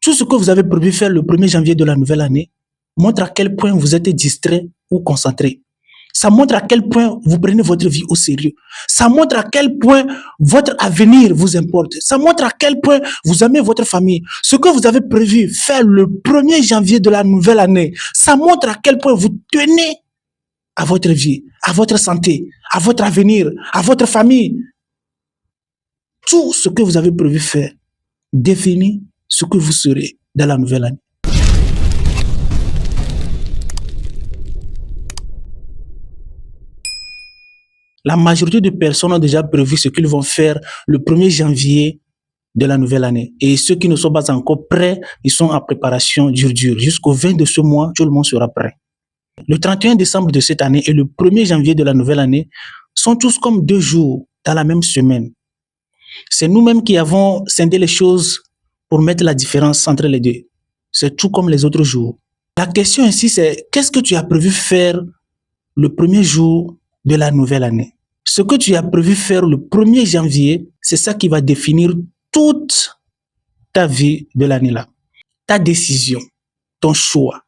Tout ce que vous avez prévu faire le 1er janvier de la nouvelle année montre à quel point vous êtes distrait ou concentré. Ça montre à quel point vous prenez votre vie au sérieux. Ça montre à quel point votre avenir vous importe. Ça montre à quel point vous aimez votre famille. Ce que vous avez prévu faire le 1er janvier de la nouvelle année, ça montre à quel point vous tenez à votre vie, à votre santé, à votre avenir, à votre famille. Tout ce que vous avez prévu faire définit ce que vous serez dans la nouvelle année. La majorité de personnes ont déjà prévu ce qu'ils vont faire le 1er janvier de la nouvelle année. Et ceux qui ne sont pas encore prêts, ils sont en préparation dur. Jusqu'au 20 de ce mois, tout le monde sera prêt. Le 31 décembre de cette année et le 1er janvier de la nouvelle année sont tous comme 2 jours dans la même semaine. C'est nous-mêmes qui avons scindé les choses pour mettre la différence entre les deux. C'est tout comme les autres jours. La question ici, c'est qu'est-ce que tu as prévu faire le 1er jour de la nouvelle année? Ce que tu as prévu faire le 1er janvier, c'est ça qui va définir toute ta vie de l'année-là. Ta décision, ton choix.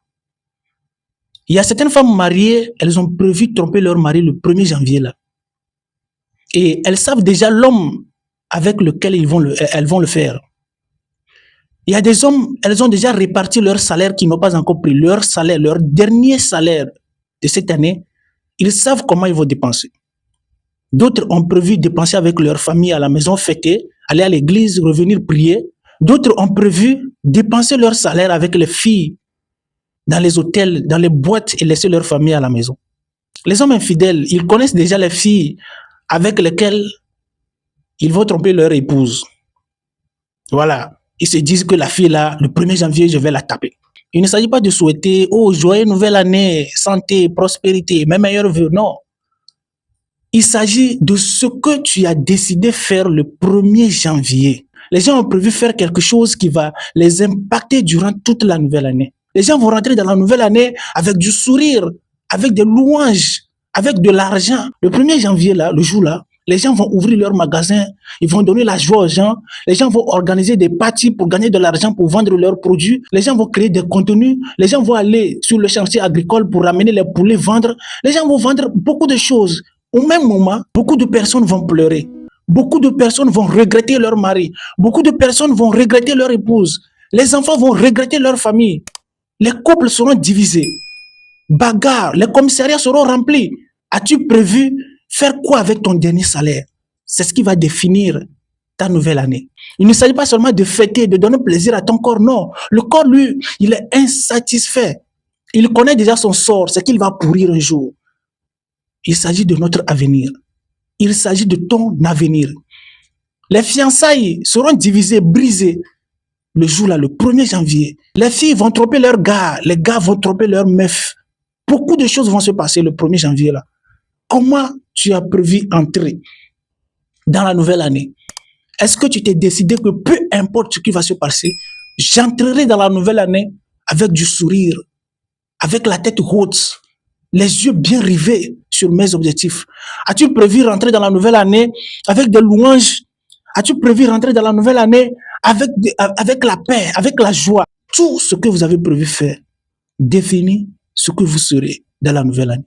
Il y a certaines femmes mariées, elles ont prévu tromper leur mari le 1er janvier là. Et elles savent déjà l'homme avec lequel elles vont le faire. Il y a des hommes, elles ont déjà réparti leur salaire qui n'ont pas encore pris. Leur salaire, leur dernier salaire de cette année, ils savent comment ils vont dépenser. D'autres ont prévu dépenser avec leur famille à la maison, fêter, aller à l'église, revenir prier. D'autres ont prévu dépenser leur salaire avec les filles dans les hôtels, dans les boîtes et laisser leur famille à la maison. Les hommes infidèles, ils connaissent déjà les filles avec lesquelles ils vont tromper leur épouse. Voilà. Ils se disent que la fille là, le 1er janvier, je vais la taper. Il ne s'agit pas de souhaiter, oh, joyeux nouvelle année, santé, prospérité, mes meilleurs vœux. Non. Il s'agit de ce que tu as décidé faire le 1er janvier. Les gens ont prévu faire quelque chose qui va les impacter durant toute la nouvelle année. Les gens vont rentrer dans la nouvelle année avec du sourire, avec des louanges, avec de l'argent. Le 1er janvier, là, le jour là, les gens vont ouvrir leur magasin, ils vont donner la joie aux gens, les gens vont organiser des parties pour gagner de l'argent pour vendre leurs produits, les gens vont créer des contenus, les gens vont aller sur le chantier agricole pour ramener les poulets, vendre, les gens vont vendre beaucoup de choses. Au même moment, beaucoup de personnes vont pleurer, beaucoup de personnes vont regretter leur mari, beaucoup de personnes vont regretter leur épouse, les enfants vont regretter leur famille, les couples seront divisés, bagarres, les commissariats seront remplis. As-tu prévu faire quoi avec ton dernier salaire? C'est ce qui va définir ta nouvelle année. Il ne s'agit pas seulement de fêter, de donner plaisir à ton corps, non. Le corps, lui, il est insatisfait. Il connaît déjà son sort, c'est qu'il va pourrir un jour. Il s'agit de notre avenir. Il s'agit de ton avenir. Les fiançailles seront divisées, brisées. Le jour là, le 1er janvier. Les filles vont tromper leurs gars, les gars vont tromper leurs meufs. Beaucoup de choses vont se passer le 1er janvier là. Comment tu as prévu entrer dans la nouvelle année? Est-ce que tu t'es décidé que peu importe ce qui va se passer, j'entrerai dans la nouvelle année avec du sourire, avec la tête haute, les yeux bien rivés sur mes objectifs? As-tu prévu rentrer dans la nouvelle année avec des louanges? As-tu prévu rentrer dans la nouvelle année avec la paix, avec la joie? Tout ce que vous avez prévu faire définit ce que vous serez dans la nouvelle année.